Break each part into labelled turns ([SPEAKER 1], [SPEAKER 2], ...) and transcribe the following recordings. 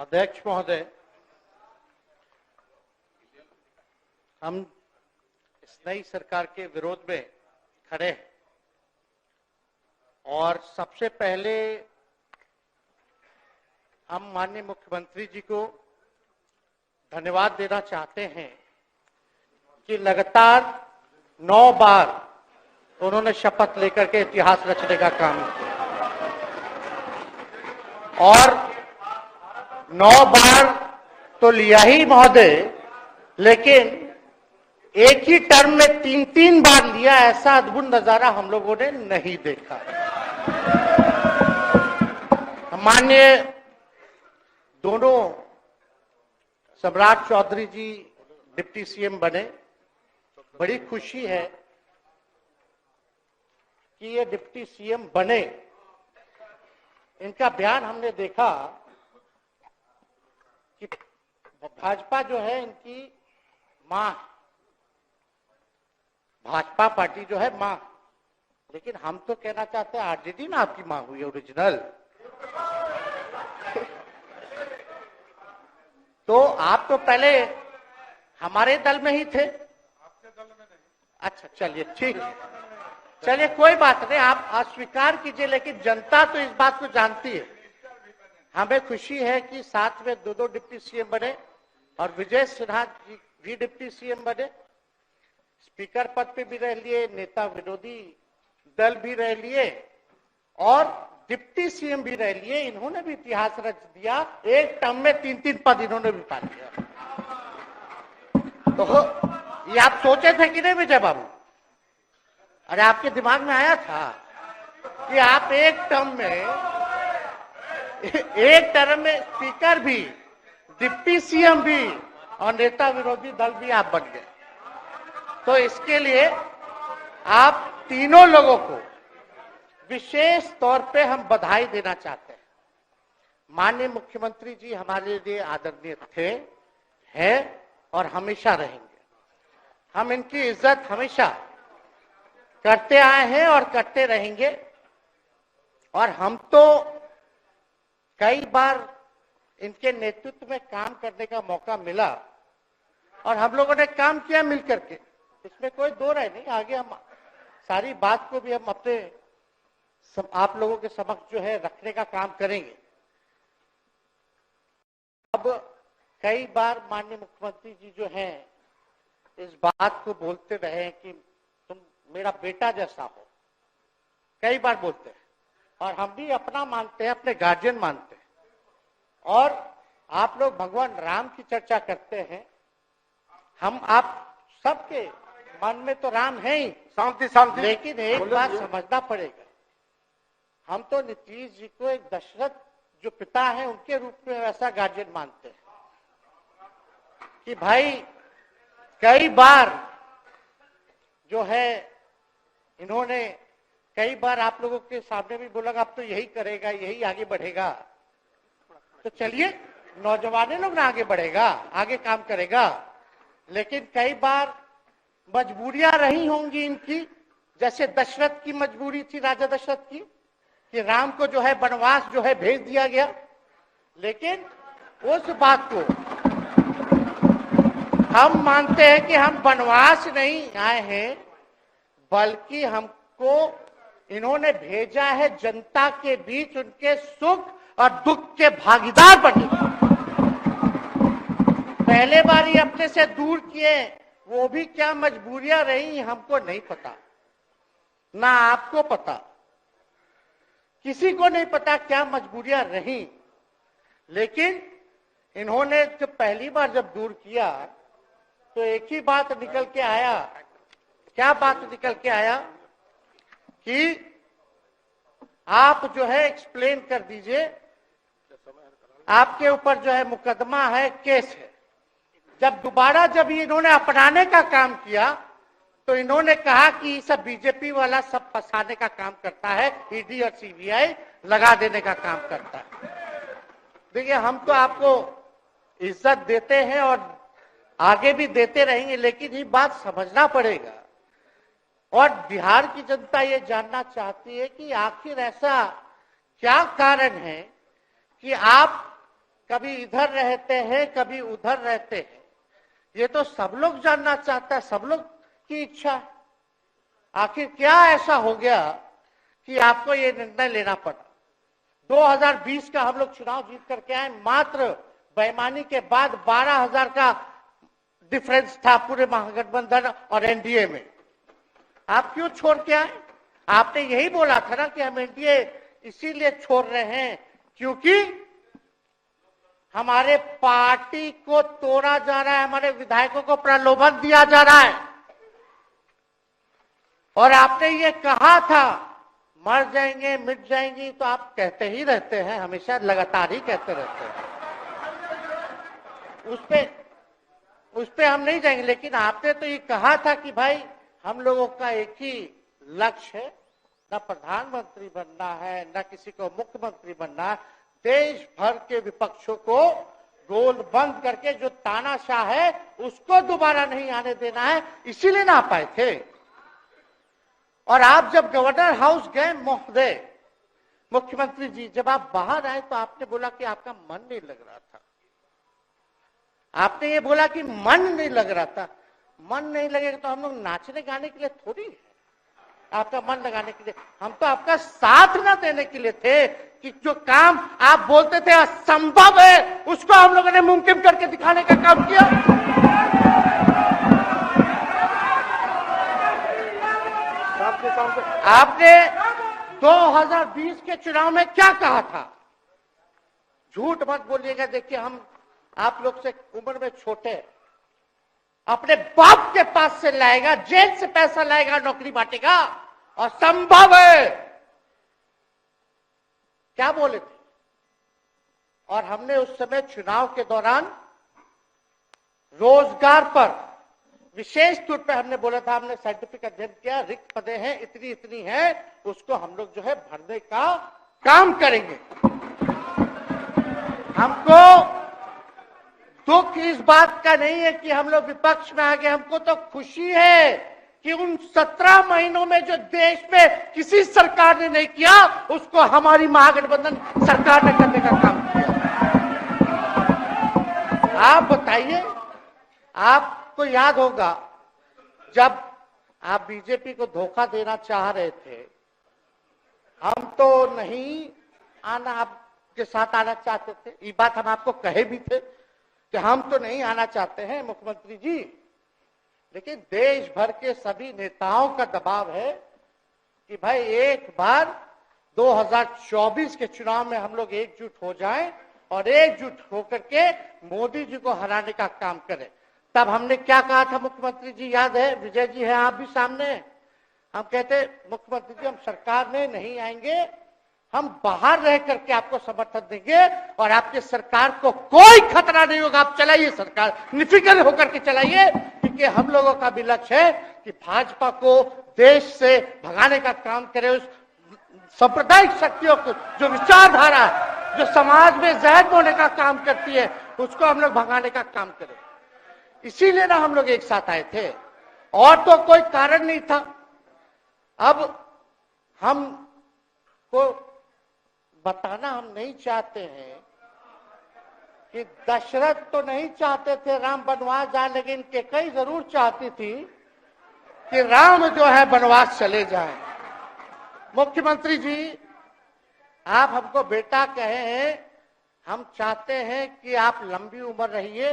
[SPEAKER 1] अध्यक्ष महोदय, हम इस नई सरकार के विरोध में खड़े हैं और सबसे पहले हम माननीय मुख्यमंत्री जी को धन्यवाद देना चाहते हैं कि लगातार 9 बार उन्होंने शपथ लेकर के इतिहास रचने का काम किया और 9 बार तो लिया ही महोदय, लेकिन एक ही टर्म में 3-3 बार लिया, ऐसा अद्भुत नजारा हम लोगों ने नहीं देखा। माननीय दोनों सम्राट चौधरी जी डिप्टी सीएम बने, बड़ी खुशी है कि ये डिप्टी सीएम बने। इनका बयान हमने देखा कि भाजपा जो है इनकी मां, भाजपा पार्टी जो है मां, लेकिन हम तो कहना चाहते हैं आरजेडी ना आपकी मां हुई ओरिजिनल। तो आप तो पहले हमारे दल में ही थे। आपके दल में नहीं? अच्छा, चलिए ठीक है, चलिए कोई बात नहीं, आप अस्वीकार कीजिए, लेकिन जनता तो इस बात को जानती है। हमें खुशी है कि साथ में 2 डिप्टी सीएम बने और विजय सिन्हा जी भी डिप्टी सीएम बने, स्पीकर पद पे भी रह लिए, नेता विरोधी दल भी रह लिए और डिप्टी सीएम भी रह लिए। इन्होंने भी इतिहास रच दिया, एक टर्म में 3-3 पद इन्होंने भी पा लिया। तो ये आप सोचे थे कि नहीं विजय बाबू? अरे आपके दिमाग में आया था कि आप एक टर्म में स्पीकर भी, डिप्टी सीएम भी और नेता विरोधी दल भी आप बन गए। तो इसके लिए आप तीनों लोगों को विशेष तौर पे हम बधाई देना चाहते हैं। माननीय मुख्यमंत्री जी हमारे लिए आदरणीय थे, हैं और हमेशा रहेंगे। हम इनकी इज्जत हमेशा करते आए हैं और करते रहेंगे। और हम तो कई बार इनके नेतृत्व में काम करने का मौका मिला और हम लोगों ने काम किया मिलकर के, इसमें कोई दो राय नहीं। आगे हम सारी बात को भी हम अपने आप लोगों के समक्ष जो है रखने का काम करेंगे। अब कई बार माननीय मुख्यमंत्री जी जो हैं इस बात को बोलते रहे कि तुम मेरा बेटा जैसा हो, कई बार बोलते हैं और हम भी अपना मानते हैं, अपने गार्जियन मानते हैं। और आप लोग भगवान राम की चर्चा करते हैं, हम आप सबके मन में तो राम है ही, शांति, लेकिन एक बात समझना पड़ेगा, हम तो नीतीश जी को एक दशरथ जो पिता है उनके रूप में वैसा गार्जियन मानते हैं कि भाई कई बार जो है इन्होंने कई बार आप लोगों के सामने भी बोला अब तो यही करेगा, यही आगे बढ़ेगा। तो चलिए नौजवान लोग ना आगे बढ़ेगा, आगे काम करेगा, लेकिन कई बार मजबूरियां रही होंगी इनकी, जैसे दशरथ की मजबूरी थी, राजा दशरथ की, कि राम को जो है वनवास जो है भेज दिया गया। लेकिन उस बात को हम मानते हैं कि हम वनवास नहीं आए हैं, बल्कि हमको इन्होंने भेजा है जनता के बीच उनके सुख और दुख के भागीदार बने। पहले बार ही अपने से दूर किए, वो भी क्या मजबूरियां रही हमको नहीं पता, ना आपको पता, किसी को नहीं पता क्या मजबूरियां रही। लेकिन इन्होंने जब पहली बार जब दूर किया तो एक ही बात निकल के आया। क्या बात निकल के आया कि आप जो है एक्सप्लेन कर दीजिए, आपके ऊपर जो है मुकदमा है, केस है। जब दोबारा जब इन्होंने अपनाने का काम किया तो इन्होंने कहा कि सब बीजेपी वाला सब फंसाने का काम करता है, ईडी और सीबीआई लगा देने का काम करता है। देखिए हम तो आपको इज्जत देते हैं और आगे भी देते रहेंगे, लेकिन ये बात समझना पड़ेगा। और बिहार की जनता ये जानना चाहती है कि आखिर ऐसा क्या कारण है कि आप कभी इधर रहते हैं, कभी उधर रहते हैं। ये तो सब लोग जानना चाहता है, सब लोग की इच्छा है। आखिर क्या ऐसा हो गया कि आपको ये निर्णय लेना पड़ा? 2020 का हम लोग चुनाव जीत करके आए, मात्र बेईमानी के बाद 12,000 का डिफरेंस था पूरे महागठबंधन और एनडीए में। आप क्यों छोड़ के आए? आपने यही बोला था ना कि हम एनडीए इसीलिए छोड़ रहे हैं क्योंकि हमारे पार्टी को तोड़ा जा रहा है, हमारे विधायकों को प्रलोभन दिया जा रहा है। और आपने ये कहा था मर जाएंगे, मिट जाएंगी, तो आप कहते ही रहते हैं, हमेशा लगातार ही कहते रहते हैं। उस पे हम नहीं जाएंगे, लेकिन आपने तो ये कहा था कि भाई हम लोगों का एक ही लक्ष्य है, न प्रधानमंत्री बनना है, न किसी को मुख्यमंत्री बनना है। देश भर के विपक्षों को गोल बंद करके जो तानाशाह है उसको दोबारा नहीं आने देना है, इसीलिए ना आ पाए थे। और आप जब गवर्नर हाउस गए महोदय, मुख्यमंत्री जी, जब आप बाहर आए तो आपने बोला कि आपका मन नहीं लग रहा था। आपने ये बोला कि मन नहीं लग रहा था। मन नहीं लगेगा तो हम लोग नाचने गाने के लिए थोड़ी है, आपका मन लगाने के लिए। हम तो आपका साथ ना देने के लिए थे कि जो काम आप बोलते थे असंभव है, उसको हम लोगों ने मुमकिन करके दिखाने का काम किया। आपने 2020 के चुनाव में क्या कहा था? झूठ मत बोलिएगा। देखिए, हम आप लोग से उम्र में छोटे, अपने बाप के पास से लाएगा, जेल से पैसा लाएगा, नौकरी बांटेगा, और संभव है, क्या बोले थे? और हमने उस समय चुनाव के दौरान रोजगार पर विशेष तौर पे हमने बोला था, हमने साइंटिफिक अध्ययन किया, रिक्त पदें हैं, इतनी इतनी है, उसको हम लोग जो है भरने का काम करेंगे। हमको दुख इस बात का नहीं है कि हम लोग विपक्ष में आ गए, हमको तो खुशी है कि उन 17 महीनों में जो देश में किसी सरकार ने नहीं किया, उसको हमारी महागठबंधन सरकार ने करने का काम किया। आप बताइए, आपको याद होगा जब आप बीजेपी को धोखा देना चाह रहे थे, हम तो नहीं आना, आपके साथ आना चाहते थे। ये बात हम आपको कहे भी थे कि हम तो नहीं आना चाहते हैं मुख्यमंत्री जी, लेकिन देश भर के सभी नेताओं का दबाव है कि भाई एक बार 2024 के चुनाव में हम लोग एकजुट हो जाएं और एकजुट होकर के मोदी जी को हराने का काम करें। तब हमने क्या कहा था मुख्यमंत्री जी, याद है? विजय जी है, आप भी सामने। हम कहते मुख्यमंत्री जी हम सरकार में नहीं आएंगे, हम बाहर रह करके आपको समर्थन देंगे और आपके सरकार को कोई खतरा नहीं होगा, आप चलाइए सरकार, निफिक्र होकर के चलाइए, क्योंकि हम लोगों का भी लक्ष्य है कि भाजपा को देश से भगाने का काम करे। उस सांप्रदायिक शक्तियों को, जो विचारधारा है, जो समाज में जहर बोने का काम करती है, उसको हम लोग भगाने का काम करें। इसीलिए ना हम लोग एक साथ आए थे, और तो कोई कारण नहीं था। अब हम को बताना हम नहीं चाहते हैं कि दशरथ तो नहीं चाहते थे राम वनवास जाए, लेकिन कैकेयी जरूर चाहती थी कि राम जो है वनवास चले जाएं। मुख्यमंत्री जी, आप हमको बेटा कहे हैं, हम चाहते हैं कि आप लंबी उम्र रहिए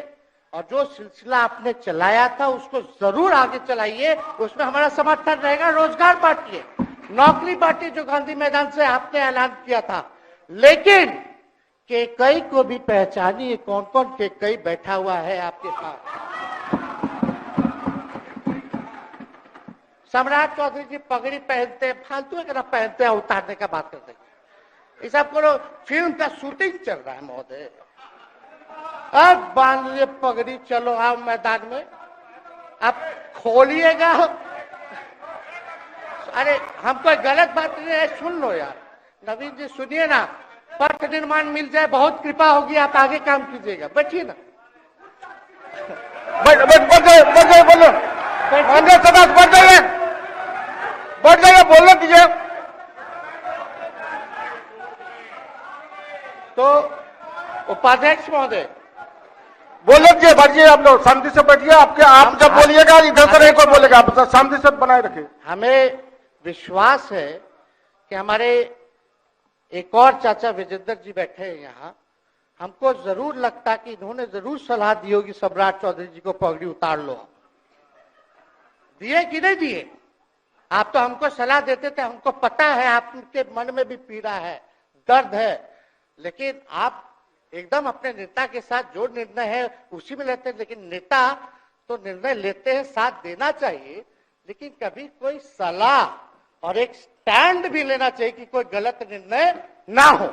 [SPEAKER 1] और जो सिलसिला आपने चलाया था उसको जरूर आगे चलाइए, उसमें हमारा समर्थन रहेगा। रोजगार बांटिए, नौकरी बांटिए, जो गांधी मैदान से आपने ऐलान किया था, लेकिन कैकेयी को भी पहचानिए, कौन कौन कैकेयी बैठा हुआ है आपके पास। सम्राट चौधरी जी पगड़ी पहनते, फालतू है पहनते हैं, उतारने का बात करते हैं। इस आपको फिल्म का शूटिंग चल रहा है महोदय, अब बांध लिए पगड़ी, चलो आओ मैदान में, अब खोलिएगा। अरे हम कोई गलत बात नहीं है, सुन लो यार, नवीन जी सुनिए ना, पथ निर्माण मिल जाए, बहुत कृपा होगी, आप आगे काम कीजिएगा, बैठिए ना।
[SPEAKER 2] बैठ जाइए, बोलने दीजिए।
[SPEAKER 1] तो उपाध्यक्ष महोदय,
[SPEAKER 2] बोले दीजिए, बैठिए आप लोग, शांति से बैठिए। आप जब बोलिएगा इधर से नहीं कोई बोलेगा, आप शांति से बनाए रखिए।
[SPEAKER 1] हमें विश्वास है कि हमारे एक और चाचा विजेंद्र जी बैठे हैं यहाँ, हमको जरूर लगता कि इन्होंने जरूर सलाह दी होगी सम्राट चौधरी जी को पगड़ी उतार लो। दिए कि नहीं दिए? आप तो हमको सलाह देते थे, हमको पता है आपके मन में भी पीड़ा है, दर्द है, लेकिन आप एकदम अपने नेता के साथ जो निर्णय है उसी में लेते हैं। लेकिन नेता तो निर्णय लेते हैं, साथ देना चाहिए, लेकिन कभी कोई सलाह और एक स्टैंड भी लेना चाहिए कि कोई गलत निर्णय ना हो।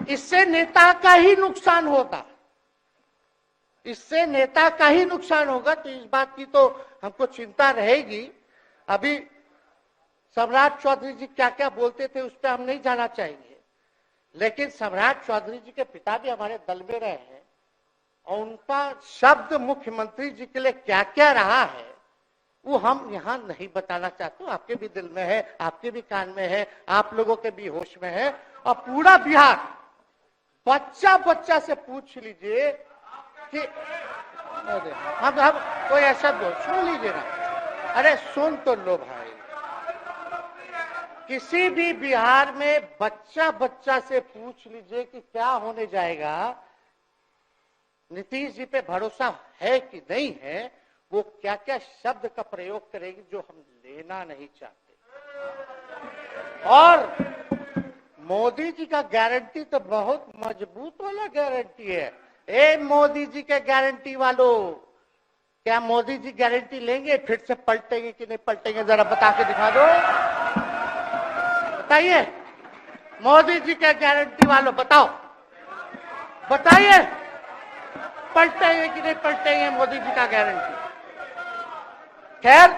[SPEAKER 1] इससे नेता का ही नुकसान होगा, इससे नेता का ही नुकसान होगा। तो इस बात की तो हमको चिंता रहेगी। अभी सम्राट चौधरी जी क्या क्या बोलते थे उस पर हम नहीं जाना चाहेंगे, लेकिन सम्राट चौधरी जी के पिता भी हमारे दल में रहे हैं और उनका शब्द मुख्यमंत्री जी के लिए क्या क्या रहा है वो हम यहाँ नहीं बताना चाहते। आपके भी दिल में है, आपके भी कान में है, आप लोगों के भी होश में है, और पूरा बिहार बच्चा बच्चा से पूछ लीजिए कि हम कोई ऐसा बोल, सुन लीजिए ना, अरे सुन तो लो भाई। किसी भी बिहार में बच्चा बच्चा से पूछ लीजिए कि क्या होने जाएगा, नीतीश जी पे भरोसा है कि नहीं है, वो क्या क्या शब्द का प्रयोग करेगी जो हम लेना नहीं चाहते। और मोदी जी का गारंटी तो बहुत मजबूत वाला गारंटी है। ए मोदी जी के गारंटी वालों, क्या मोदी जी गारंटी लेंगे फिर से पलटेंगे कि नहीं पलटेंगे? जरा बता के दिखा दो, बताइए। मोदी जी के गारंटी वालों बताओ, बताइए पलटेंगे कि नहीं पलटेंगे मोदी जी का गारंटी? खैर,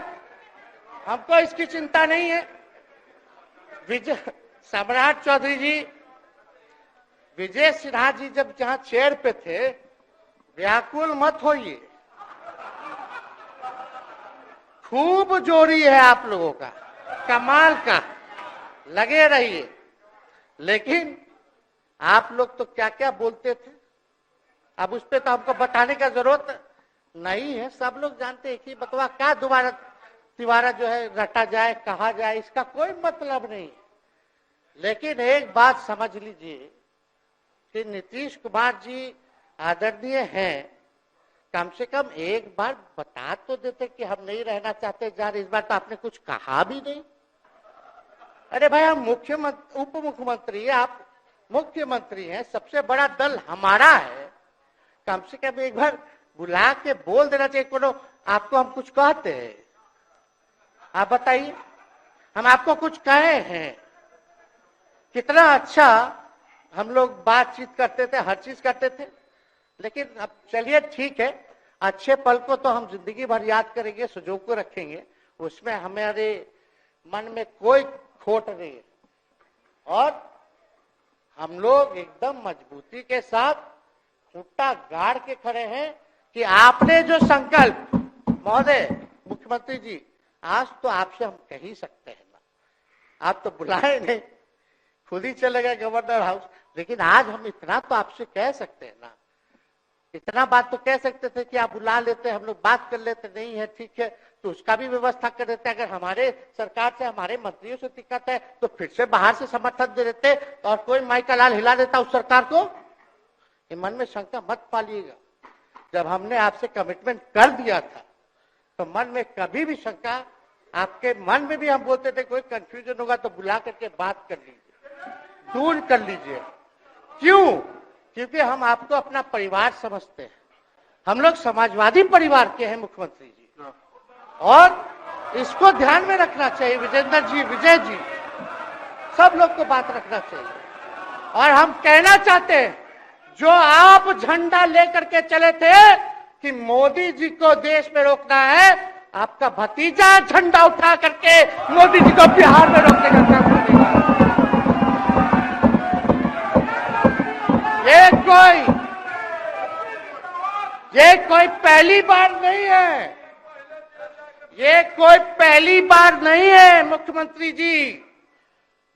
[SPEAKER 1] हमको इसकी चिंता नहीं है। सम्राट चौधरी जी, विजय सिन्हा जी जब जहां चेयर पे थे, व्याकुल मत होइए, खूब जोड़ी है आप लोगों का, कमाल का, लगे रहिए। लेकिन आप लोग तो क्या क्या बोलते थे, अब उस पर तो हमको बताने का जरूरत नहीं है, सब लोग जानते हैं। कि बतवा क्या दोबारा तिवारा जो है रटा जाए, कहा जाए, इसका कोई मतलब नहीं। लेकिन एक बात समझ लीजिए कि नीतीश कुमार जी आदरणीय हैं, कम से कम एक बार बता तो देते कि हम नहीं रहना चाहते जा रहे। इस बार तो आपने कुछ कहा भी नहीं। अरे भाई, हम मुख्यमंत्री, उप मुख्यमंत्री, आप मुख्यमंत्री हैं, सबसे बड़ा दल हमारा है, कम से कम एक बार बुला के बोल देना चाहिए। कोनो आपको हम कुछ कहते हैं? आप बताइए, हम आपको कुछ कहे हैं? कितना अच्छा हम लोग बातचीत करते थे, हर चीज करते थे। लेकिन अब चलिए ठीक है, अच्छे पल को तो हम जिंदगी भर याद करेंगे, सुजो को रखेंगे, उसमें हमारे मन में कोई खोट नहीं है। और हम लोग एकदम मजबूती के साथ खूंटा गाड़ के खड़े हैं कि आपने जो संकल्प, महोदय मुख्यमंत्री जी, आज तो आपसे हम कह ही सकते हैं ना, आप तो बुलाए नहीं, खुद ही चले गए गवर्नर हाउस, लेकिन आज हम इतना तो आपसे कह सकते हैं ना, इतना बात तो कह सकते थे कि आप बुला लेते, हम लोग बात कर लेते। नहीं है, ठीक है, तो उसका भी व्यवस्था कर देते। अगर हमारे सरकार से, हमारे मंत्रियों से दिक्कत है तो फिर से बाहर से समर्थन दे देते और कोई माई का लाल हिला देता उस सरकार को। ये मन में शंका मत पालिएगा, जब हमने आपसे कमिटमेंट कर दिया था तो मन में कभी भी शंका, आपके मन में भी हम बोलते थे कोई कंफ्यूजन होगा तो बुला करके बात कर लीजिए, दूर कर लीजिए। क्यों? क्योंकि हम आपको अपना परिवार समझते हैं। हम लोग समाजवादी परिवार के हैं मुख्यमंत्री जी, और इसको ध्यान में रखना चाहिए। विजेंद्र जी, विजय जी, सब लोग को बात रखना चाहिए। और हम कहना चाहते हैं, जो आप झंडा लेकर के चले थे कि मोदी जी को देश में रोकना है, आपका भतीजा झंडा उठा करके मोदी जी को बिहार में रोकने का काम करेगा। ये कोई पहली बार नहीं है, ये कोई पहली बार नहीं है मुख्यमंत्री जी,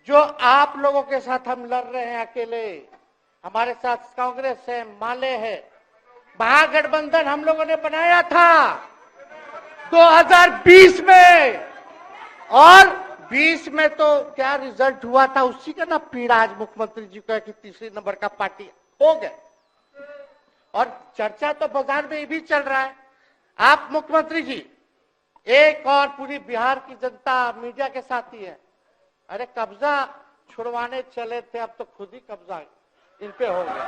[SPEAKER 1] जो आप लोगों के साथ हम लड़ रहे हैं अकेले। हमारे साथ कांग्रेस है, माले है, महागठबंधन हम लोगों ने बनाया था 2020 में, और 20 में तो क्या रिजल्ट हुआ था उसी का ना पीड़ा आज मुख्यमंत्री जी का कि तीसरे नंबर का पार्टी हो गए। और चर्चा तो बाजार में ये भी चल रहा है, आप मुख्यमंत्री जी एक और पूरी बिहार की जनता मीडिया के साथ ही है। अरे कब्जा छुड़वाने चले थे, अब तो खुद ही कब्जा इन पे हो गया।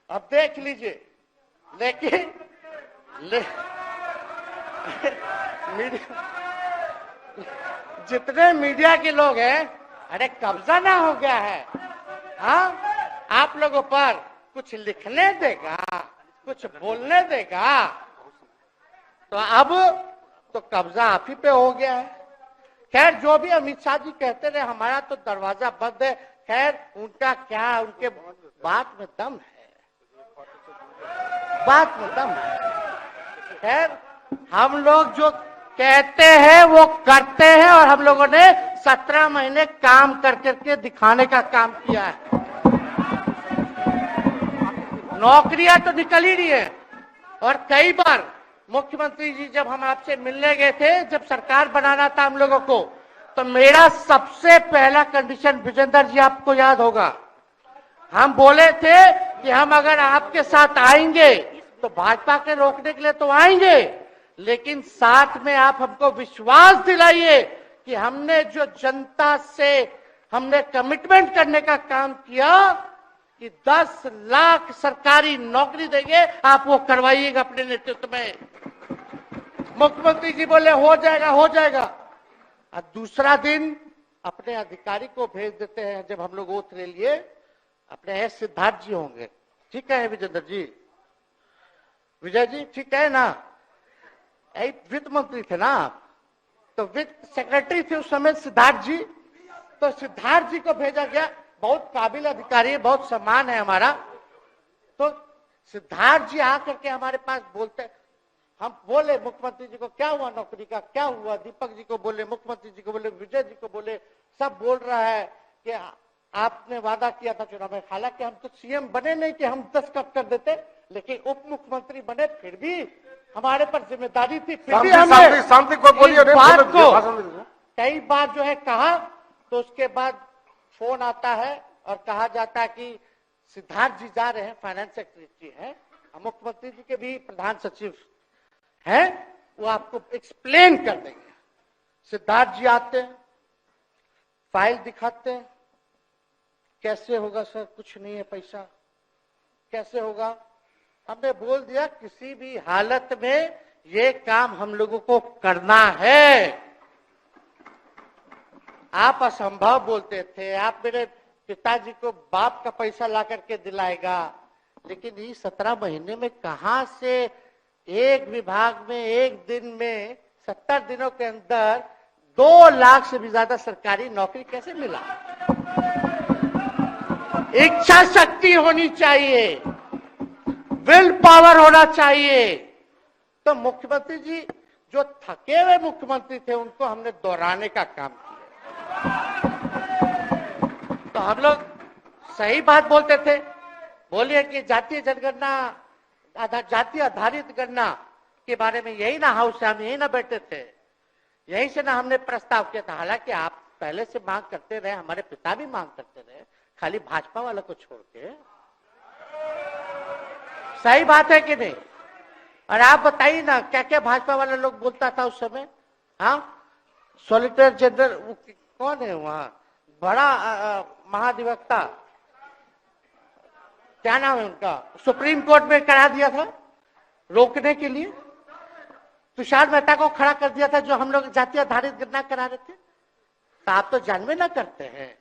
[SPEAKER 1] अब देख लीजिए, लेकिन मीडिया, जितने मीडिया के लोग हैं, अरे कब्जा ना हो गया है, हाँ आप लोगों पर कुछ लिखने देगा, कुछ बोलने देगा, तो अब तो कब्जा आप ही पे हो गया है। खैर जो भी अमित शाह जी कहते रहे हमारा तो दरवाजा बंद है, खैर उनका क्या, उनके बात में दम है, बात में दम है। खैर हम लोग जो कहते हैं वो करते हैं, और हम लोगों ने 17 महीने काम कर करके दिखाने का काम किया है। नौकरियां तो निकल ही रही है, और कई बार मुख्यमंत्री जी जब हम आपसे मिलने गए थे, जब सरकार बनाना था हम लोगों को, तो मेरा सबसे पहला कंडीशन, विजेंद्र जी आपको याद होगा, हम बोले थे कि हम अगर आपके साथ आएंगे तो भाजपा के रोकने के लिए तो आएंगे, लेकिन साथ में आप हमको विश्वास दिलाइए कि हमने जो जनता से हमने कमिटमेंट करने का काम किया कि 10 लाख सरकारी नौकरी देंगे, आप वो करवाइएगा अपने नेतृत्व में। मुख्यमंत्री जी बोले हो जाएगा, हो जाएगा। और दूसरा दिन अपने अधिकारी को भेज देते हैं, जब हम लोग ओथ ले लिए, अपने सिद्धार्थ जी होंगे, ठीक है विजेंद्र जी, विजय जी ठीक है ना, वित्त मंत्री थे ना आप, तो वित्त सेक्रेटरी थे उस समय सिद्धार्थ जी, तो सिद्धार्थ जी को भेजा गया, बहुत काबिल अधिकारी है, बहुत सम्मान है हमारा। तो सिद्धार्थ जी आकर के हमारे पास बोलते, हम बोले मुख्यमंत्री जी को क्या हुआ नौकरी का, क्या हुआ, दीपक जी को बोले, मुख्यमंत्री जी को बोले, विजय जी को बोले, सब बोल रहा है कि आपने वादा किया था चुनाव में। हालांकि हम तो सीएम बने नहीं कि हम दस्तखत कर देते, लेकिन उप मुख्यमंत्री बने, फिर भी हमारे पर जिम्मेदारी थी, फिर भी हमने
[SPEAKER 2] शांति को बोलिए,
[SPEAKER 1] बात को कई बार जो है कहा। तो उसके बाद फोन आता है और कहा जाता है कि सिद्धार्थ जी जा रहे हैं, फाइनेंस सेक्रेटरी हैं, मुख्यमंत्री जी के भी प्रधान सचिव हैं, वो आपको एक्सप्लेन कर देंगे। सिद्धार्थ जी आते हैं, फाइल दिखाते हैं, कैसे होगा सर, कुछ नहीं है पैसा, कैसे होगा। हमने बोल दिया किसी भी हालत में ये काम हम लोगों को करना है। आप असंभव बोलते थे, आप मेरे पिताजी को बाप का पैसा ला करके दिलाएगा, लेकिन ये 17 महीने में कहां से एक विभाग में एक दिन में 70 दिनों के अंदर 2 लाख से भी ज्यादा सरकारी नौकरी कैसे मिला। इच्छा शक्ति होनी चाहिए, विल पावर होना चाहिए। तो मुख्यमंत्री जी जो थके हुए मुख्यमंत्री थे उनको हमने दोहराने का काम किया। तो हम लोग सही बात बोलते थे, बोलिए कि जातीय जनगणना, जातीय आधारित गणना के बारे में यही ना हाउस से हम यही ना बैठे थे, यही से ना हमने प्रस्ताव किया था। हालांकि आप पहले से मांग करते रहे, हमारे पिता भी मांग करते रहे, खाली भाजपा वाला को छोड़ के। सही बात है कि नहीं? और आप बताइए ना क्या क्या भाजपा वाला लोग बोलता था उस समय। हाँ, सॉलिसिटर जनरल कौन है वहां, बड़ा महाधिवक्ता, क्या नाम है उनका, सुप्रीम कोर्ट में करा दिया था रोकने के लिए, तुषार मेहता को खड़ा कर दिया था जो हम लोग जातीय आधारित गणना करा रहे थे। तो आप तो जानवे ना करते हैं,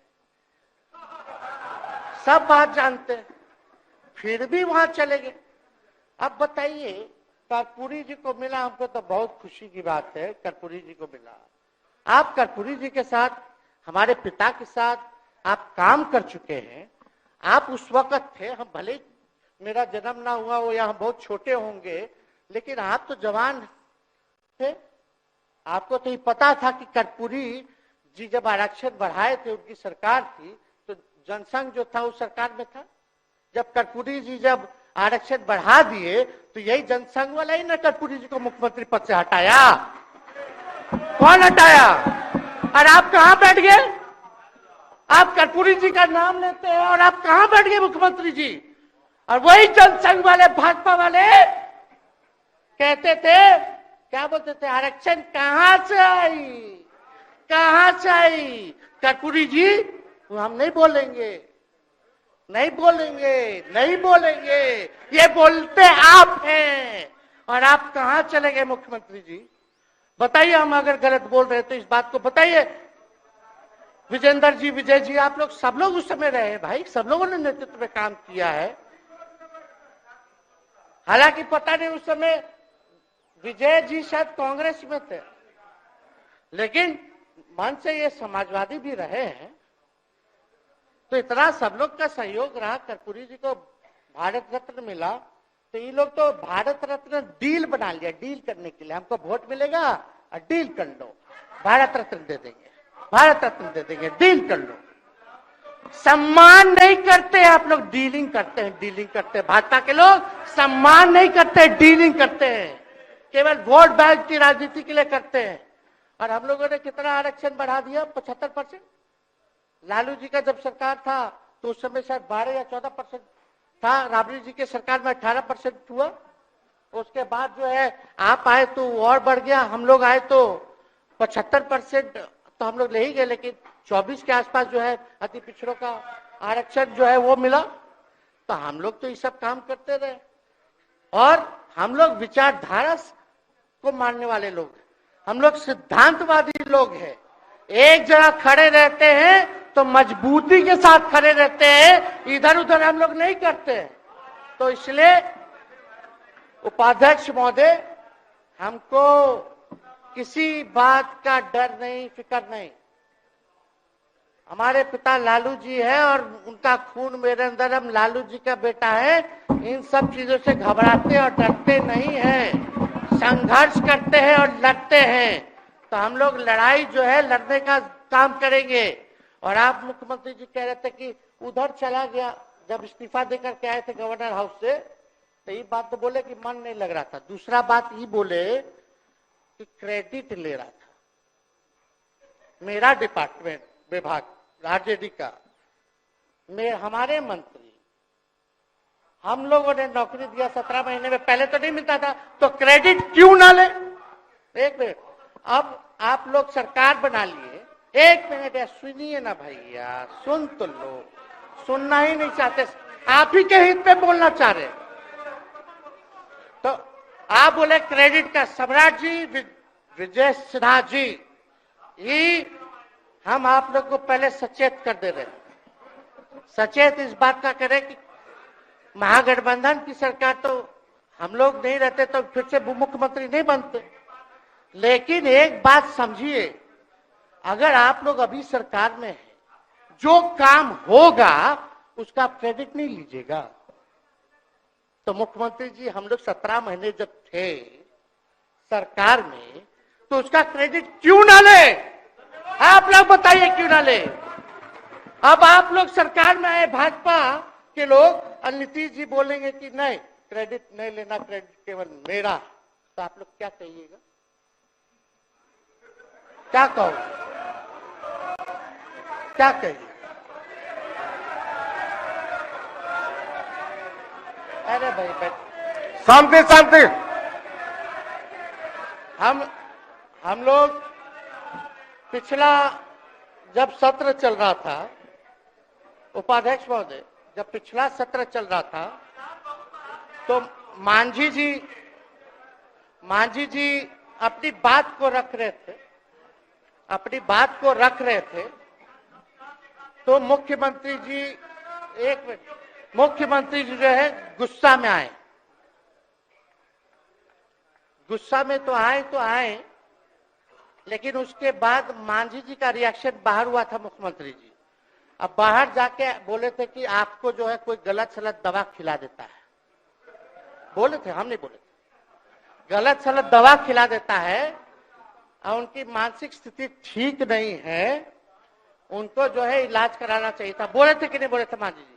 [SPEAKER 1] सब बात जानते हैं, फिर भी वहां चले गए। अब बताइए, कर्पूरी जी को मिला, हमको तो बहुत खुशी की बात है, कर्पूरी जी को मिला। आप कर्पूरी जी के साथ, हमारे पिता के साथ आप काम कर चुके हैं। आप उस वक्त थे, हम भले मेरा जन्म ना हुआ वो, यहाँ बहुत छोटे होंगे, लेकिन आप तो जवान थे। आपको तो ये पता था कि कर्पूरी जी जब आरक्षण बढ़ाए थे, उनकी सरकार थी, तो जनसंघ जो था उस सरकार में था। जब कर्पूरी जी जब आरक्षण बढ़ा दिए तो यही जनसंघ वाला ही ना कर्पूरी जी को मुख्यमंत्री पद से हटाया। कौन हटाया? और आप कहां बैठ गए? आप कर्पूरी जी का नाम लेते हैं और आप कहां बैठ गए मुख्यमंत्री जी? और वही जनसंघ वाले भाजपा वाले कहते थे, क्या बोलते थे, आरक्षण कहां से आई, कहां से आई? कर्पूरी जी हम नहीं बोलेंगे, नहीं बोलेंगे, नहीं बोलेंगे, ये बोलते आप हैं। और आप कहां चले गए मुख्यमंत्री जी? बताइए, हम अगर गलत बोल रहे तो इस बात को बताइए। विजेंद्र जी, विजय जी, आप लोग सब लोग उस समय रहे भाई, सब लोगों ने नेतृत्व में काम किया है। हालांकि पता नहीं उस समय विजय जी शायद कांग्रेस में थे, लेकिन मन से ये समाजवादी भी रहे हैं। तो इतना सब लोग का सहयोग रहा, कर्पूरी जी को भारत रत्न मिला, तो ये लोग तो भारत रत्न डील बना लिया, डील करने के लिए। हमको वोट मिलेगा और डील कर लो, भारत रत्न दे देंगे, भारत रत्न दे देंगे, डील कर लो। सम्मान नहीं करते आप लोग, डीलिंग करते हैं, डीलिंग करते हैं। भाजपा के लोग सम्मान नहीं करते, डीलिंग करते हैं, केवल वोट बैंक की राजनीति के लिए करते हैं। और हम लोगों ने कितना आरक्षण बढ़ा दिया? 75%। लालू जी का जब सरकार था तो उस समय शायद 12 या 14% था, राबड़ी जी के सरकार में 18% हुआ। उसके बाद जो है आप आए तो और बढ़ गया, हम लोग आए तो 75% तो हम लोग ले ही गए, लेकिन 24 के आसपास जो है अति पिछड़ों का आरक्षण जो है वो मिला। तो हम लोग तो ये सब काम करते रहे, और हम लोग विचारधारा को मानने वाले लोग हैं, हम लोग सिद्धांतवादी लोग हैं। एक जगह खड़े रहते हैं तो मजबूती के साथ खड़े रहते हैं, इधर उधर हम लोग नहीं करते हैं। तो इसलिए उपाध्यक्ष महोदय, हमको किसी बात का डर नहीं, फिक्र नहीं। हमारे पिता लालू जी है और उनका खून मेरे अंदर, हम लालू जी का बेटा है। इन सब चीजों से घबराते और डरते नहीं हैं, संघर्ष करते हैं और लड़ते हैं। तो हम लोग लड़ाई जो है लड़ने का काम करेंगे। और आप मुख्यमंत्री जी कह रहे थे कि उधर चला गया, जब इस्तीफा देकर के आए थे गवर्नर हाउस से, तो ये बात तो बोले कि मन नहीं लग रहा था। दूसरा बात ये बोले कि क्रेडिट ले रहा था मेरा डिपार्टमेंट, विभाग आरजेडी का, हमारे मंत्री, हम लोगों ने नौकरी दिया 17 महीने में, पहले तो नहीं मिलता था, तो क्रेडिट क्यों ना ले? एक मिनट, अब आप लोग सरकार बना लिए, एक मिनट यार सुनिए ना भाई, यार सुन तो लो, सुनना ही नहीं चाहते, आप ही के हित में बोलना चाह रहे। तो आप बोले क्रेडिट का, सम्राट जी, विजय सिन्हा जी, ये हम आप लोग को पहले सचेत कर दे रहे हैं। सचेत इस बात का करें कि महागठबंधन की सरकार तो हम लोग नहीं रहते तो फिर से मुख्यमंत्री नहीं बनते। लेकिन एक बात समझिए, अगर आप लोग अभी सरकार में हैं, जो काम होगा उसका क्रेडिट नहीं लीजिएगा। तो मुख्यमंत्री जी, हम लोग 17 महीने जब थे सरकार में, तो उसका क्रेडिट क्यों ना ले? आप लोग बताइए क्यों ना ले? अब आप लोग सरकार में आए भाजपा के लोग, और नीतीश जी बोलेंगे कि नहीं क्रेडिट नहीं लेना, क्रेडिट केवल मेरा, तो आप लोग क्या कहिएगा? क्या कहो, क्या कहिए? अरे भाई
[SPEAKER 2] शांति शांति।
[SPEAKER 1] हम लोग पिछला जब सत्र चल रहा था, उपाध्यक्ष महोदय, जब पिछला सत्र चल रहा था तो मांझी जी अपनी बात को रख रहे थे, अपनी बात को रख रहे थे। तो मुख्यमंत्री जी, एक मिनट, मुख्यमंत्री जी जो है गुस्सा में आए, गुस्सा में तो आए, लेकिन उसके बाद मांझी जी का रिएक्शन बाहर हुआ था मुख्यमंत्री जी। अब बाहर जाके बोले थे कि आपको जो है कोई गलत सलत दवा खिला देता है, बोले थे, हम नहीं बोले थे, गलत सलत दवा खिला देता है और उनकी मानसिक स्थिति ठीक नहीं है, उनको जो है इलाज कराना चाहिए था। बोले थे कि नहीं बोले थे मांझी जी?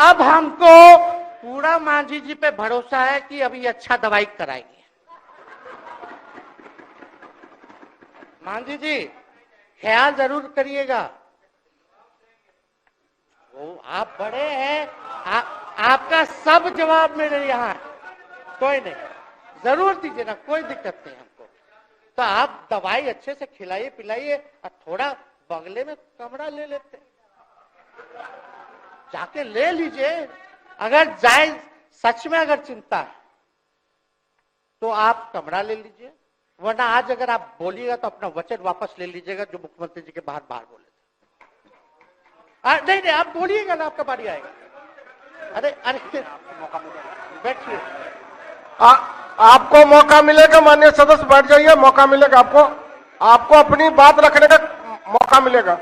[SPEAKER 1] अब हमको पूरा मांझी जी पे भरोसा है कि अभी अच्छा दवाई कराएंगे। मांझी जी ख्याल जरूर करिएगा। वो आप बड़े हैं, आपका सब जवाब मेरे यहाँ है, कोई नहीं, जरूर दीजिए ना, कोई दिक्कत नहीं हमको। तो आप दवाई अच्छे से खिलाइए पिलाइए और थोड़ा बगले में कमरा ले लेते, जाके ले लीजिए। अगर जाए सच में अगर चिंता है तो आप कमरा ले लीजिए, वरना आज अगर आप बोलिएगा तो अपना वचन वापस ले लीजिएगा जो मुख्यमंत्री जी के बाहर बोले थे। नहीं आप बोलिएगा ना, आपका बारी आएगा। अरे बैठिए,
[SPEAKER 2] आपको मौका मिलेगा, माननीय सदस्य बैठ जाइए, मौका मिलेगा आपको अपनी बात रखने का मौका मिलेगा।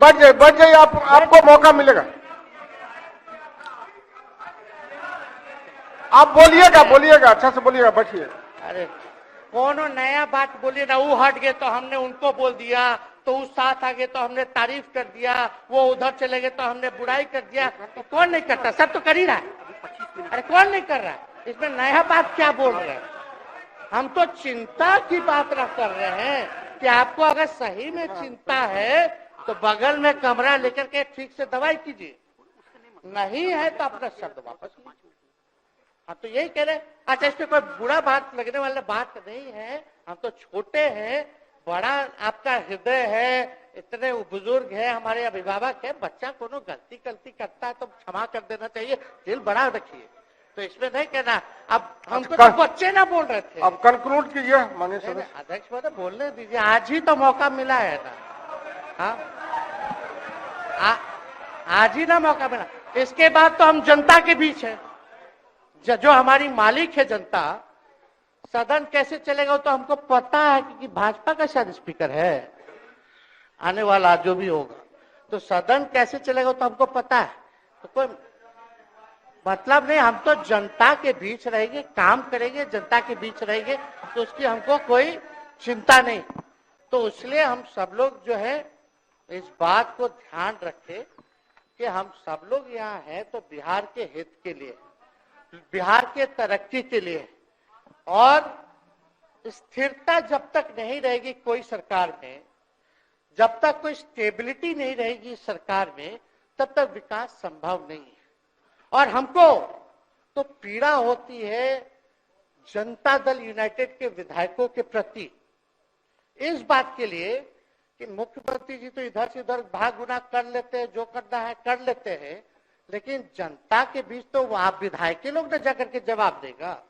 [SPEAKER 2] बैठ जाइए आपको मौका मिलेगा। आप बोलिएगा अच्छा से बोलिएगा, बैठिए।
[SPEAKER 1] अरे कोनो नया बात बोलिए ना, वो हट गए तो हमने उनको बोल दिया, तो उस साथ आ गए तो हमने तारीफ कर दिया, वो उधर चले गए तो हमने बुराई कर दिया। तो कौन नहीं करता? सब तो कर ही रहा है। अरे कौन नहीं कर रहा है? इसमें नया बात क्या बोल रहे हैं? हम तो चिंता की बात न कर रहे हैं कि आपको अगर सही में चिंता है तो बगल में कमरा लेकर के ठीक से दवाई कीजिए, नहीं है तो अपना शब्द वापस लीजिए। हाँ तो यही कह रहे हैं। अच्छा इसमें कोई बुरा बात लगने वाला बात नहीं है, हम तो छोटे हैं, बड़ा आपका हृदय है, इतने बुजुर्ग है, हमारे अभिभावक है, बच्चा कोनो गलती करता है तो क्षमा कर देना चाहिए, दिल बड़ा रखिए। तो इसमें नहीं कहना। अब हमको तो बच्चे ना बोल रहे थे।
[SPEAKER 2] अब कंक्लूड कीजिए माननीय सदस्य।
[SPEAKER 1] अध्यक्ष महोदय बोलने दीजिए, आज ही तो मौका मिला है ना। हाँ आज ही ना मौका मिला, इसके बाद तो हम जनता के बीच है, जो हमारी मालिक है जनता। सदन कैसे चलेगा तो हमको पता है, क्योंकि भाजपा का शायद स्पीकर है आने वाला जो भी होगा, तो सदन कैसे चलेगा तो हमको पता है। तो कोई मतलब नहीं, हम तो जनता के बीच रहेंगे, काम करेंगे, जनता के बीच रहेंगे, तो उसकी हमको कोई चिंता नहीं। तो इसलिए हम सब लोग जो है इस बात को ध्यान रखें कि हम सब लोग यहाँ हैं तो बिहार के हित के लिए, बिहार के तरक्की के लिए। और स्थिरता जब तक नहीं रहेगी कोई सरकार में, जब तक कोई स्टेबिलिटी नहीं रहेगी सरकार में, तब तक विकास संभव नहीं है। और हमको तो पीड़ा होती है जनता दल यूनाइटेड के विधायकों के प्रति, इस बात के लिए कि मुख्यमंत्री जी तो इधर से उधर भाग गुना कर लेते हैं, जो करना है कर लेते हैं, लेकिन जनता के बीच तो आप विधायक के लोग ना जाकर के जवाब देगा,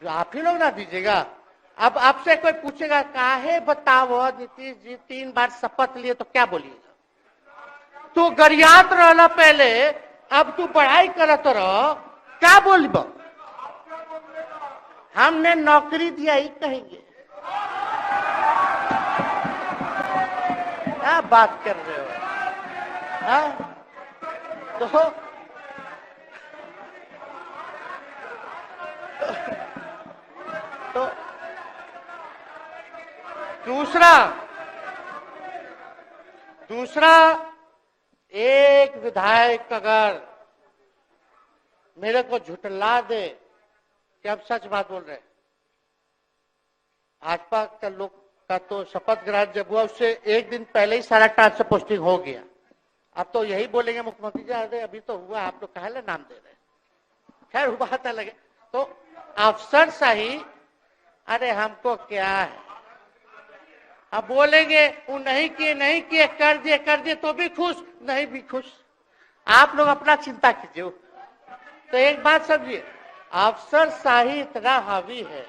[SPEAKER 1] आप ही लोग ना दीजिएगा। अब आपसे कोई पूछेगा काहे बताओ नीतीश जी 3 बार शपथ लिए, तो क्या बोलिएगा? तू गरियात रहना पहले, अब तू पढ़ाई करत रह, क्या बोलब? हमने नौकरी दिया ही कहेंगे। क्या बात कर रहे हो? हाँ तो दूसरा एक विधायक अगर मेरे को झुठला दे कि अब सच बात बोल रहे, भाजपा का लोग का तो शपथ ग्रहण जब हुआ उससे एक दिन पहले ही सारा ट्रांसफर पोस्टिंग हो गया। अब तो यही बोलेंगे मुख्यमंत्री जी अरे अभी तो हुआ, आप लोग काहे नाम दे रहे? खैर हुआ था लगे तो अफसर सही, अरे हमको क्या है, अब बोलेंगे वो नहीं किए कर दिए तो भी खुश, नहीं भी खुश। आप लोग अपना चिंता कीजिए। तो एक बात समझिए, अफसर शाही इतना हावी है,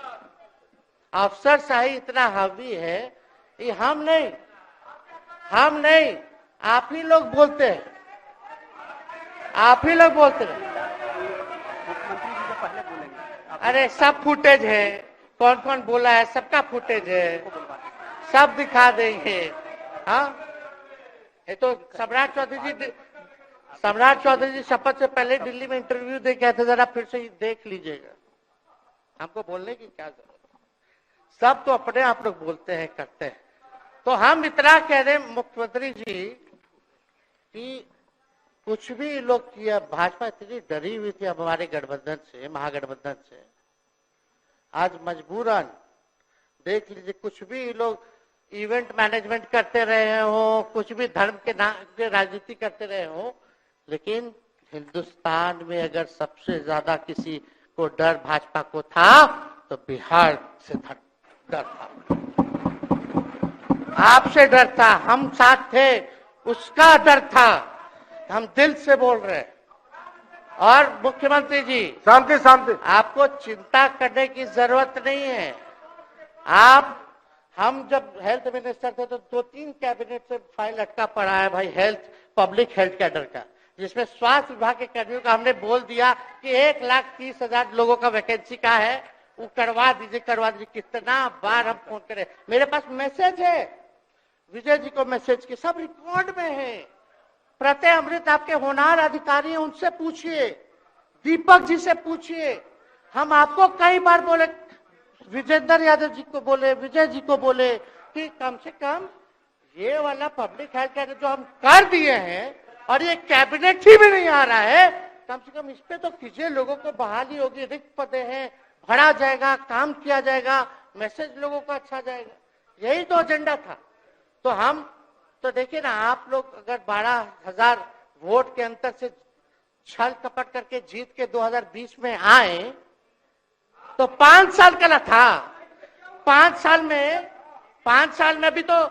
[SPEAKER 1] अफसर शाही इतना हावी है, ये हम नहीं आप ही लोग बोलते हैं, आप ही लोग बोलते हैं।
[SPEAKER 3] मुख्यमंत्री जी तो पहले बोलेंगे।
[SPEAKER 1] अरे सब फुटेज है, कौन कौन बोला है सबका फुटेज है, सब दिखा देंगे। हाँ ये तो सम्राट चौधरी जी शपथ से पहले दिल्ली में इंटरव्यू दे के आए थे, जरा फिर से देख लीजिएगा, हमको बोलने की क्या जरूरत। सब तो अपने आप लोग बोलते हैं, करते हैं। तो हम इतना कह रहे मुख्यमंत्री जी कि कुछ भी लोग किया, भाजपा इतनी डरी हुई थी हमारे गठबंधन से, महागठबंधन से, आज मजबूरन देख लीजिए, कुछ भी लोग इवेंट मैनेजमेंट करते रहे हो, कुछ भी धर्म के नाम के राजनीति करते रहे हो, लेकिन हिंदुस्तान में अगर सबसे ज्यादा किसी को डर भाजपा को था तो बिहार से डर था, आपसे डर था, हम साथ थे, उसका डर था। हम दिल से बोल रहे हैं। और मुख्यमंत्री जी,
[SPEAKER 2] शांति शांति,
[SPEAKER 1] आपको चिंता करने की जरूरत नहीं है। हम जब हेल्थ मिनिस्टर थे तो 2-3 कैबिनेट से फाइल अटका पड़ा है भाई, हेल्थ, पब्लिक हेल्थ कैडर का, जिसमें स्वास्थ्य विभाग के कर्मियों का हमने बोल दिया कि 1,30,000 लोगों का वैकेंसी का है, वो करवा दीजिए, करवा दीजिए। कितना बार हम फोन करें, मेरे पास मैसेज है, विजय जी को मैसेज की, सब रिकॉर्ड में है। प्रत्यय अमृत आपके होनहार अधिकारी हैं, उनसे पूछिए, दीपक जी से पूछिए। हम आपको कई बार बोले, विजेंद्र यादव जी को बोले, विजय जी को बोले कि कम से कम ये वाला पब्लिक हेल्थ केयर जो हम कर दिए हैं और ये कैबिनेट ही में नहीं आ रहा है, कम से कम इस पे तो कीजिए, लोगों को बहाली होगी, रिक्त पदे हैं, भरा जाएगा, काम किया जाएगा, मैसेज लोगों का अच्छा जाएगा। यही तो एजेंडा था। तो हम तो देखिए ना, आप लोग अगर 12,000 वोट के अंतर से छल कपट करके जीत के 2020 में आए तो 5 साल का ना था। 5 साल में भी तो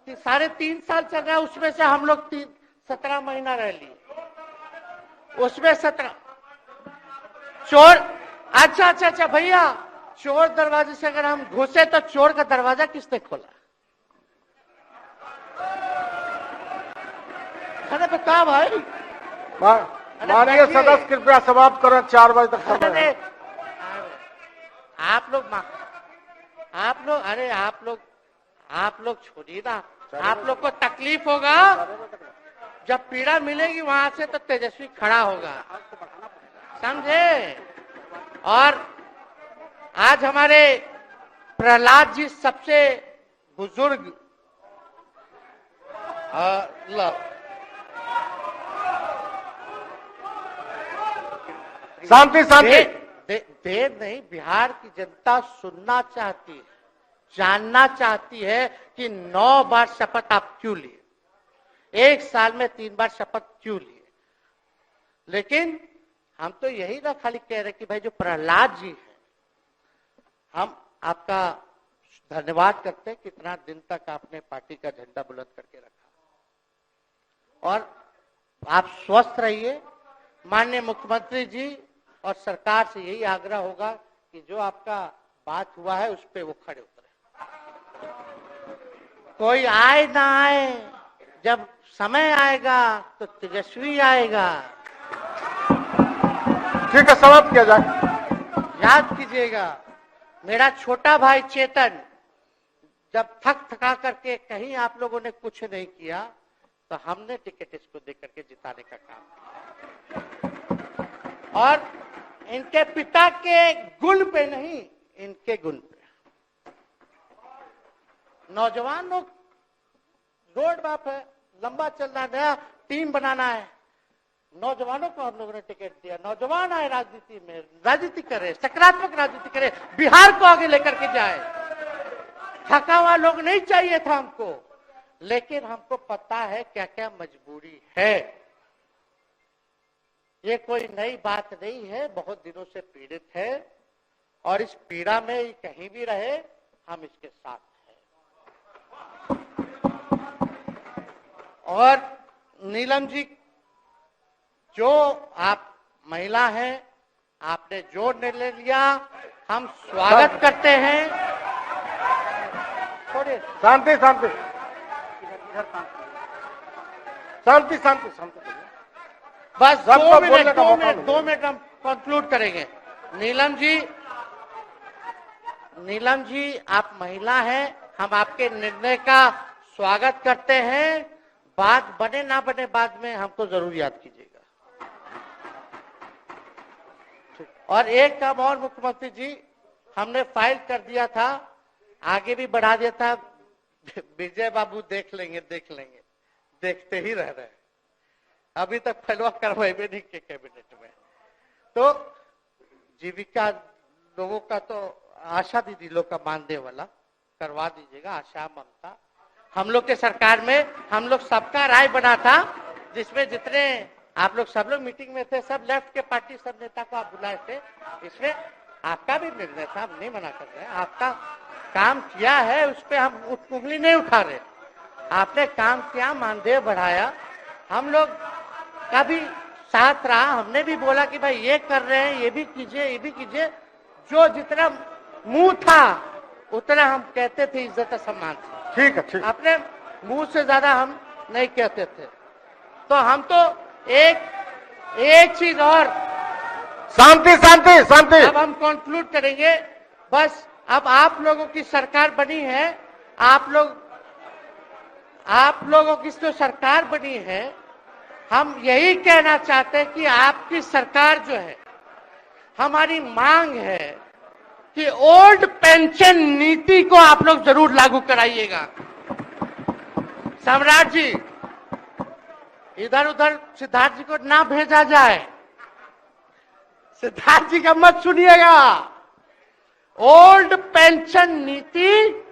[SPEAKER 1] 3.5 साल चल रहा है, उसमें से हम लोग 17 महीना रह लिए, उसमें 17 चोर। अच्छा भैया, चोर दरवाजे से अगर हम घुसे तो चोर का दरवाजा किसने खोला? अरे बता भाई।
[SPEAKER 2] माननीय सदस्य कृपया समाप्त करें, 4 बजे तक समय है।
[SPEAKER 1] आप लोग छोड़िए ना, आप लोग को तकलीफ होगा, जब पीड़ा मिलेगी वहां से तो तेजस्वी खड़ा होगा, समझे? और आज हमारे प्रहलाद जी सबसे बुजुर्ग
[SPEAKER 2] शांति शांति,
[SPEAKER 1] देर नहीं, बिहार की जनता सुनना चाहती है, जानना चाहती है कि 9 बार शपथ आप क्यों लिए, 1 साल में 3 बार शपथ क्यों लिए। लेकिन हम तो यही ना खाली कह रहे कि भाई जो प्रहलाद जी हैं, हम आपका धन्यवाद करते हैं, कितना दिन तक आपने पार्टी का झंडा बुलंद करके रखा। और आप स्वस्थ रहिए। माननीय मुख्यमंत्री जी और सरकार से यही आग्रह होगा कि जो आपका बात हुआ है उस पर वो खड़े उतरे। कोई आए ना आए, जब समय आएगा तो तेजस्वी आएगा।
[SPEAKER 2] ठीक है, समाप्त किया जाए।
[SPEAKER 1] याद कीजिएगा, मेरा छोटा भाई चेतन जब थका करके कहीं आप लोगों ने कुछ नहीं किया तो हमने टिकट इसको दे करके जिताने का काम किया। और इनके पिता के गुण पे नहीं, इनके गुण पे। नौजवान लोग रोड मैप है, लंबा चलना है, नया टीम बनाना है, नौजवानों को हम लोगों ने टिकट दिया। नौजवान आए राजनीति में, राजनीति करे, सकारात्मक राजनीति करे, बिहार को आगे लेकर के जाए। थका हुआ लोग नहीं चाहिए था हमको, लेकिन हमको पता है क्या क्या मजबूरी है। ये कोई नई बात नहीं है, बहुत दिनों से पीड़ित है और इस पीड़ा में कहीं भी रहे, हम इसके साथ हैं। और नीलम जी, जो आप महिला हैं, आपने जो निर्णय लिया, हम स्वागत करते हैं। छोड़िए,
[SPEAKER 2] शांति शांति शांति शांति शांति,
[SPEAKER 1] बस
[SPEAKER 2] सबको बोलने का मौका
[SPEAKER 1] 2 मिनट हम कंक्लूड करेंगे। नीलम जी आप महिला हैं, हम आपके निर्णय का स्वागत करते हैं। बात बने ना बने बाद में हमको जरूर याद कीजिएगा। और एक काम और मुख्यमंत्री जी, हमने फाइल कर दिया था आगे भी बढ़ा दिया था। विजय बाबू देख लेंगे, देखते ही रह रहे हैं। अभी तक फैलवा करवाए भी नहीं के कैबिनेट में। तो जीविका लोगों का तो आशा दीदी लोग का मानदेय वाला करवा दीजिएगा, आशा ममता। हम लोग के सरकार में हम लोग सबका राय बना था, जिसमें जितने आप लोग सब लोग मीटिंग में थे, सब लेफ्ट के पार्टी सब नेता को आप बुलाए थे। इसमें आपका भी निर्णय था, हम नहीं मना कर रहे हैं। आपका काम किया है, उस पर हम उंगली नहीं उठा रहे। आपने काम किया, मानदेय बढ़ाया, हम लोग का भी साथ रहा। हमने भी बोला कि भाई ये कर रहे हैं, ये भी कीजिए, ये भी कीजिए। जो जितना मुंह था उतना हम कहते थे, इज्जत सम्मान से।
[SPEAKER 2] ठीक है, ठीक।
[SPEAKER 1] अपने मुंह से ज्यादा हम नहीं कहते थे। तो हम तो एक चीज और,
[SPEAKER 2] शांति शांति शांति।
[SPEAKER 1] अब हम कंक्लूड करेंगे। बस अब आप लोगों की सरकार बनी है, आप लोगों की जो सरकार बनी है, हम यही कहना चाहते हैं कि आपकी सरकार जो है, हमारी मांग है कि ओल्ड पेंशन नीति को आप लोग जरूर लागू कराइएगा। सम्राट जी, इधर उधर सिद्धार्थ जी को ना भेजा जाए। सिद्धार्थ जी का मत सुनिएगा। ओल्ड पेंशन नीति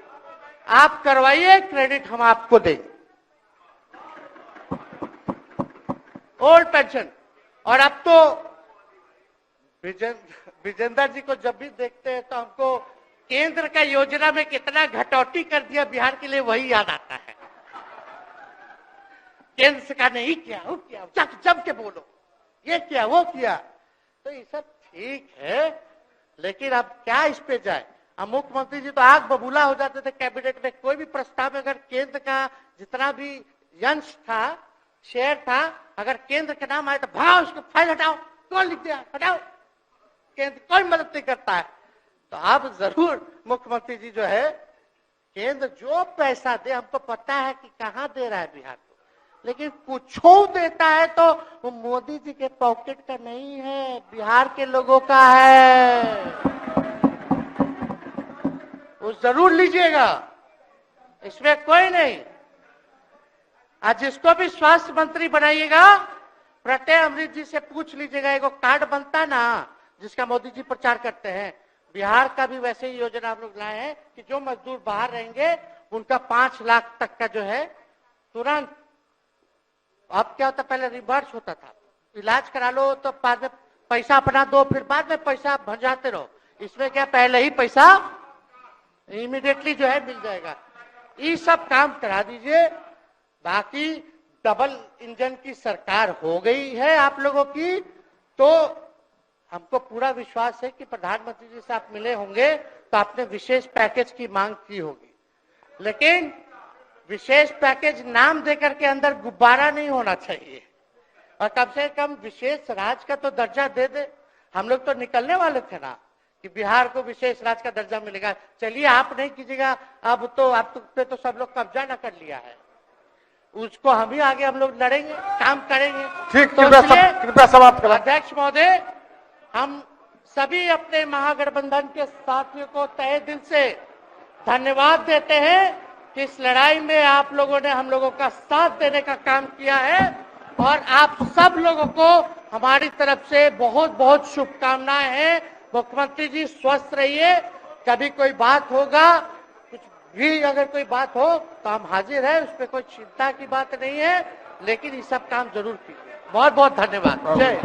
[SPEAKER 1] आप करवाइए, क्रेडिट हम आपको देंगे। Old pension. और अब तो विजेंद्र जी को जब भी देखते हैं तो हमको केंद्र का योजना में कितना घटौती कर दिया बिहार के लिए, वही याद आता है। केंद्र सरकार ने ये किया, वो किया, जम के बोलो, ये किया, वो किया। तो ये सब ठीक है, लेकिन अब क्या इस पे जाए। अब मुख्यमंत्री जी तो आग बबूला हो जाते थे कैबिनेट में। कोई भी प्रस्ताव में अगर केंद्र का जितना भी अंश था, शेयर था, अगर केंद्र के नाम आए तो भाव उसको फाइल हटाओ, कौन लिख दिया, हटाओ। केंद्र कोई मदद नहीं करता है। तो अब जरूर मुख्यमंत्री जी जो है, केंद्र जो पैसा दे, हमको पता है कि कहां दे रहा है बिहार को, लेकिन कुछ देता है तो वो मोदी जी के पॉकेट का नहीं है, बिहार के लोगों का है। वो जरूर लीजिएगा, इसमें कोई नहीं। आज जिसको भी स्वास्थ्य मंत्री बनाइएगा, प्रत्यय अमृत जी से पूछ लीजिएगा। एक कार्ड बनता ना, जिसका मोदी जी प्रचार करते हैं, बिहार का भी वैसे ही योजना हम लोग लाए हैं कि जो मजदूर बाहर रहेंगे उनका 5 लाख तक का जो है तुरंत। अब क्या होता, पहले रिवर्स होता था, इलाज करा लो तो बाद में पैसा अपना दो, फिर बाद में पैसा भंजाते रहो। इसमें क्या, पहले ही पैसा इमीडिएटली जो है मिल जाएगा। ये सब काम करा दीजिए। बाकी डबल इंजन की सरकार हो गई है आप लोगों की, तो हमको पूरा विश्वास है कि प्रधानमंत्री जी से आप मिले होंगे तो आपने विशेष पैकेज की मांग की होगी। लेकिन विशेष पैकेज नाम देकर के अंदर गुब्बारा नहीं होना चाहिए, और कम से कम विशेष राज्य का तो दर्जा दे दे। हम लोग तो निकलने वाले थे ना कि बिहार को विशेष राज्य का दर्जा मिलेगा। चलिए आप नहीं कीजिएगा, अब तो आप पे तो सब लोग कब्जा न कर लिया है, उसको हम ही आगे हम लोग लड़ेंगे, काम करेंगे।
[SPEAKER 2] ठीक,
[SPEAKER 1] तो
[SPEAKER 2] कृपया समाप्त करें।
[SPEAKER 1] अध्यक्ष महोदय, हम सभी अपने महागठबंधन के साथियों को तहे दिल से धन्यवाद देते हैं कि इस लड़ाई में आप लोगों ने हम लोगों का साथ देने का काम किया है, और आप सब लोगों को हमारी तरफ से बहुत बहुत शुभकामनाएं हैं। मुख्यमंत्री जी स्वस्थ रहिए। कभी कोई बात होगा, कुछ भी अगर कोई बात हो तो हम हाजिर हैं, उस पर कोई चिंता की बात नहीं है, लेकिन ये सब काम जरूर कीजिए। बहुत बहुत धन्यवाद। जय